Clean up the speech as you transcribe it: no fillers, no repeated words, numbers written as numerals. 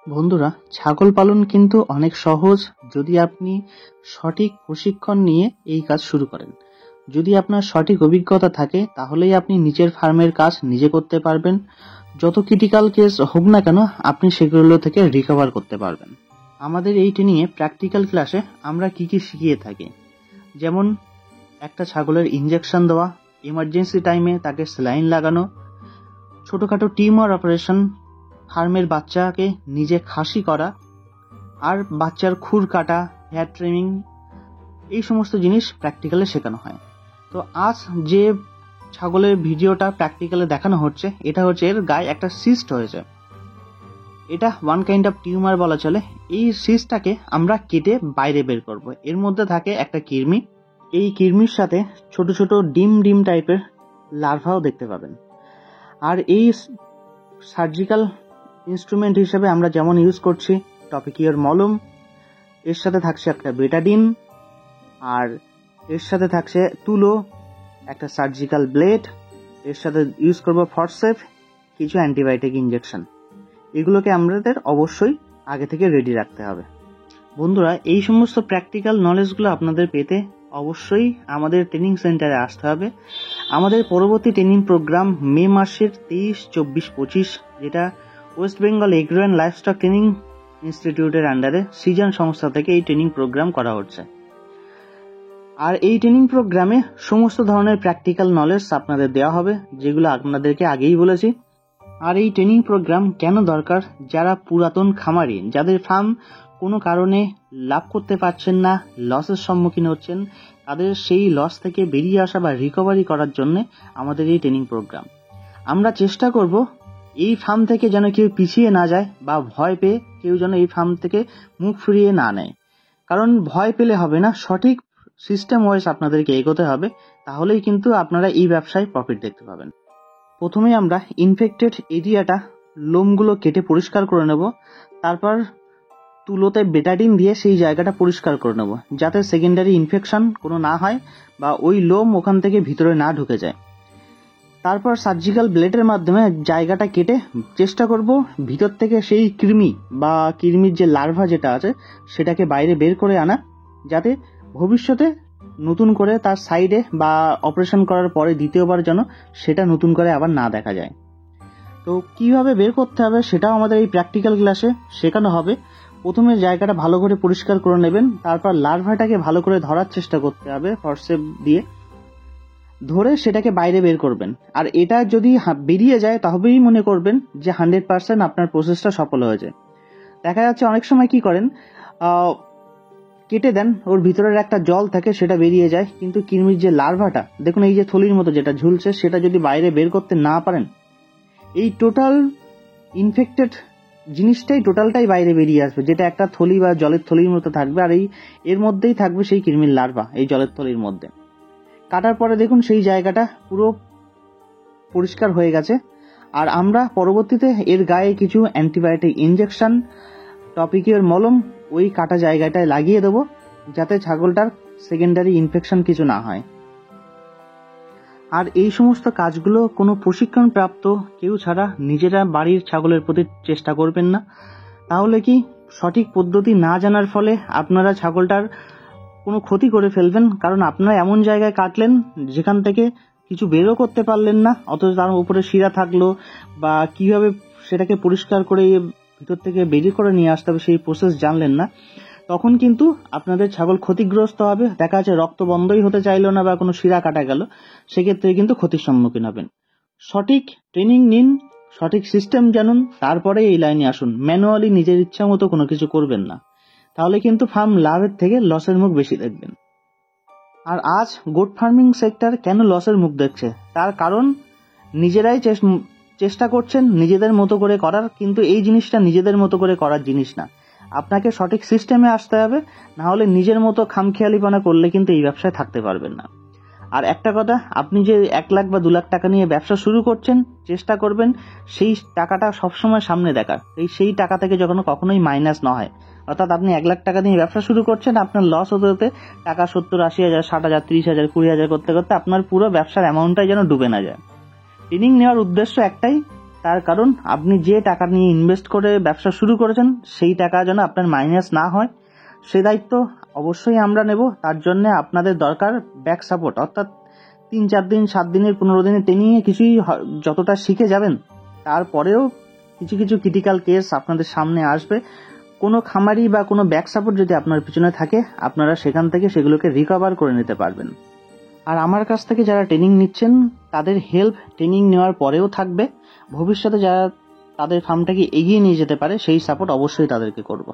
বন্ধুরা, ছাগল পালন কিন্তু অনেক সহজ যদি আপনি সঠিক প্রশিক্ষণ নিয়ে এই কাজ শুরু করেন। যদি আপনার সঠিক অভিজ্ঞতা থাকে তাহলেই আপনি নিজের ফার্মের কাজ নিজে করতে পারবেন। যত ক্রিটিক্যাল কেস হোক না কেন আপনি সেগুলো থেকে রিকভার করতে পারবেন। আমাদের এই ট্রেনিংয়ে প্র্যাকটিক্যাল ক্লাসে আমরা কি শিখিয়ে থাকি, যেমন একটা ছাগলের ইনজেকশন দেওয়া, ইমার্জেন্সি টাইমে তাকে স্যালাইন লাগানো, ছোটখাটো টিউমার অপারেশন, ফার্মের বাচ্চাকে নিজে খাসি করা, আর বাচ্চার খুর কাটা, হেয়ার ট্রিমিং, এই সমস্ত জিনিস প্র্যাকটিক্যালে শেখানো হয়। তো আজ যে ছাগলের ভিডিওটা প্র্যাকটিক্যালে দেখানো হচ্ছে, এটা হচ্ছে এর গায়ে একটা সিস্ট হয়েছে। এটা ওয়ান কাইন্ড অফ টিউমার বলা চলে। এই সিস্টটাকে আমরা কেটে বাইরে বের করব। এর মধ্যে থাকে একটা কৃমি। এই কৃমির সাথে ছোট ছোট ডিম টাইপের লার্ভাও দেখতে পাবেন। আর এই সার্জিক্যাল ইনস্ট্রুমেন্ট হিসেবে আমরা যেমন ইউজ করছি টপিকিওর মলম, এর সাথে থাকছে একটা বেটাডিন, আর এর সাথে থাকছে তুলো, একটা সার্জিক্যাল ব্লেড, এর সাথে ইউজ করব ফরসেপ, কিছু অ্যান্টিবায়োটিক ইনজেকশন। এগুলোকে আমাদের অবশ্যই আগে থেকে রেডি রাখতে হবে। বন্ধুরা, এই সমস্ত প্র্যাকটিক্যাল নলেজগুলো আপনাদের পেতে অবশ্যই আমাদের ট্রেনিং সেন্টারে আসতে হবে। আমাদের পরবর্তী ট্রেনিং প্রোগ্রাম মে মাসের 23, 24, 25, যেটা West Bengal agro and livestock training ইনস্টিটিউটের আন্ডারে সিজন সংস্থা থেকে এই ট্রেনিং প্রোগ্রাম করা হচ্ছে। আর এই ট্রেনিং প্রোগ্রামে সমস্ত ধরনের প্র্যাকটিক্যাল নলেজ আপনাদের দেওয়া হবে, যেগুলো আপনাদেরকে আগেই বলেছি। আর এই ট্রেনিং প্রোগ্রাম কেন দরকার? যারা পুরাতন খামারি, যাদের ফার্ম কোনো কারণে লাভ করতে পারছেন না, লসের সম্মুখীন হচ্ছেন, তাদের সেই লস থেকে বেরিয়ে আসা বা রিকভারি করার জন্য আমাদের এই ট্রেনিং প্রোগ্রাম। আমরা চেষ্টা করব এই ফার্ম থেকে যেন কেউ পিছিয়ে না যায়, বা ভয় পেয়ে কেউ যেন এই ফার্ম থেকে মুখ ফিরিয়ে না নেয়। কারণ ভয় পেলে হবে না, সঠিক সিস্টেম ওয়াইজ আপনাদেরকে এগোতে হবে, তাহলেই কিন্তু আপনারা এই ব্যবসায় প্রফিট দেখতে পাবেন। প্রথমে আমরা ইনফেক্টেড এরিয়াটা, লোমগুলো কেটে পরিষ্কার করে নেব। তারপর তুলোতে বেটাডিন দিয়ে সেই জায়গাটা পরিষ্কার করে নেব, যাতে সেকেন্ডারি ইনফেকশন কোনো না হয় বা ওই লোম ওখান থেকে ভিতরে না ঢুকে যায়। তারপর সার্জিক্যাল ব্লেডের মাধ্যমে জায়গাটা কেটে চেষ্টা করব ভিতর থেকে সেই কৃমি বা কৃমির যে লার্ভা যেটা আছে সেটাকে বাইরে বের করে আনা, যাতে ভবিষ্যতে নতুন করে তার সাইডে বা অপারেশন করার পরে দ্বিতীয়বার যেন সেটা নতুন করে আবার না দেখা যায়। তো কিভাবে বের করতে হবে সেটাও আমাদের এই প্র্যাকটিক্যাল ক্লাসে শেখানো হবে। প্রথমে জায়গাটা ভালো করে পরিষ্কার করে নেবেন, তারপর লার্ভাটাকে ভালো করে ধরার চেষ্টা করতে হবে ফরসেপ দিয়ে, ধরে সেটাকে বাইরে বের করবেন। আর এটা যদি বেরিয়ে যায় তবেই মনে করবেন যে 100% আপনার প্রসেসটা সফল হয়েছে। দেখা যাচ্ছে অনেক সময় কি করেন, কেটে দেন, ওর ভিতরের একটা জল থাকে সেটা বেরিয়ে যায়, কিন্তু কৃমির যে লার্ভাটা দেখুন এই যে থলির মতো যেটা ঝুলছে, সেটা যদি বাইরে বের করতে না পারেন, এই টোটাল ইনফেক্টেড জিনিসটাই টোটালটাই বাইরে বেরিয়ে আসবে, যেটা একটা থলি বা জলের থলির মতো থাকবে। আর এর মধ্যেই থাকবে সেই কৃমির লার্ভা, এই জলের থলির মধ্যে। কাটার পরে দেখুন সেই জায়গাটা পুরো পরিষ্কার হয়ে গেছে। আর আমরা পরবর্তীতে এর গায়ে কিছু অ্যান্টিবায়োটিক ইনজেকশন, টপিকিওর মলম ওই কাটা জায়গাটায় লাগিয়ে দেবো, যাতে ছাগলটার সেকেন্ডারি ইনফেকশন কিছু না হয়। আর এই সমস্ত কাজগুলো কোনো প্রশিক্ষণ প্রাপ্ত কেউ ছাড়া নিজেরা বাড়ির ছাগলের প্রতি চেষ্টা করবেন না। তাহলে কি সঠিক পদ্ধতি না জানার ফলে আপনারা ছাগলটার কোনো ক্ষতি করে ফেলবেন। কারণ আপনারা এমন জায়গায় কাটলেন যেখান থেকে কিছু বেরও করতে পারলেন না, অথচ তার উপরে শিরা থাকলো, বা কিভাবে সেটাকে পরিষ্কার করে ভিতর থেকে বেরিয়ে করে নিয়ে আসতে হবে সেই প্রসেস জানলেন না। তখন কিন্তু আপনাদের ছাগল ক্ষতিগ্রস্ত হবে। দেখা যাচ্ছে রক্ত বন্ধই হতে চাইলো না বা কোনো শিরা কাটা গেল, সেক্ষেত্রে কিন্তু ক্ষতির সম্মুখীন হবেন। সঠিক ট্রেনিং নিন, সঠিক সিস্টেম জানুন, তারপরে এই লাইনে আসুন। ম্যানুয়ালি নিজের ইচ্ছা মতো কোনো কিছু করবেন না, তাহলে কিন্তু ফার্ম লাভের থেকে লসের মুখ বেশি দেখবেন। আর আজ গোট ফার্মিং সেক্টর কেন লসের মুখ দেখছে, তার কারণ নিজেরাই চেষ্টা করছেন নিজেদের মতো করে করার, কিন্তু এই জিনিসটা নিজেদের মতো করে করার জিনিস না। আপনাকে সঠিক সিস্টেমে আসতে হবে, না হলে নিজের মতো খামখেয়ালিপনা করলে কিন্তু এই ব্যবসায় থাকতে পারবেন না। আর একটা কথা, আপনি যে 1 লাখ বা 2 লাখ টাকা নিয়ে ব্যবসা শুরু করছেন, চেষ্টা করবেন সেই টাকাটা সবসময় সামনে দেখার, সেই টাকা থেকে যখন কখনোই মাইনাস না হয়। অর্থাৎ আপনি 1 লাখ টাকা দিয়ে ব্যবসা শুরু করছেন, আপনার লস হতে হতে টাকা 70, 80 হাজার, 60 হাজার, 30 হাজার, 20 হাজার করতে করতে আপনার পুরো ব্যবসার অ্যামাউন্টটাই যেন ডুবে না যায়। ট্রেনিং নেওয়ার উদ্দেশ্য একটাই, তার কারণ আপনি যে টাকা নিয়ে ইনভেস্ট করে ব্যবসা শুরু করেছেন সেই টাকা যেন আপনার মাইনাস না হয়, সে দায়িত্ব অবশ্যই আমরা নেব। তার জন্য আপনাদের দরকার ব্যাক সাপোর্ট, অর্থাৎ 3-4 দিন, 7 দিনের, 15 দিনের ট্রেনিংয়ে কিছুই যতটা শিখে যাবেন, তারপরেও কিছু কিছু ক্রিটিক্যাল কেস আপনাদের সামনে আসবে। কোনো খামারি বা কোনো ব্যাক সাপোর্ট যদি আপনার পিছনে থাকে, আপনারা সেখান থেকে সেগুলোকে রিকভার করে নিতে পারবেন। আর আমার কাছ থেকে যারা ট্রেনিং নিচ্ছেন তাদের হেল্প ট্রেনিং নেওয়ার পরেও থাকবে। ভবিষ্যতে যারা তাদের ফার্মটাকে এগিয়ে নিয়ে যেতে পারে সেই সাপোর্ট অবশ্যই তাদেরকে করব।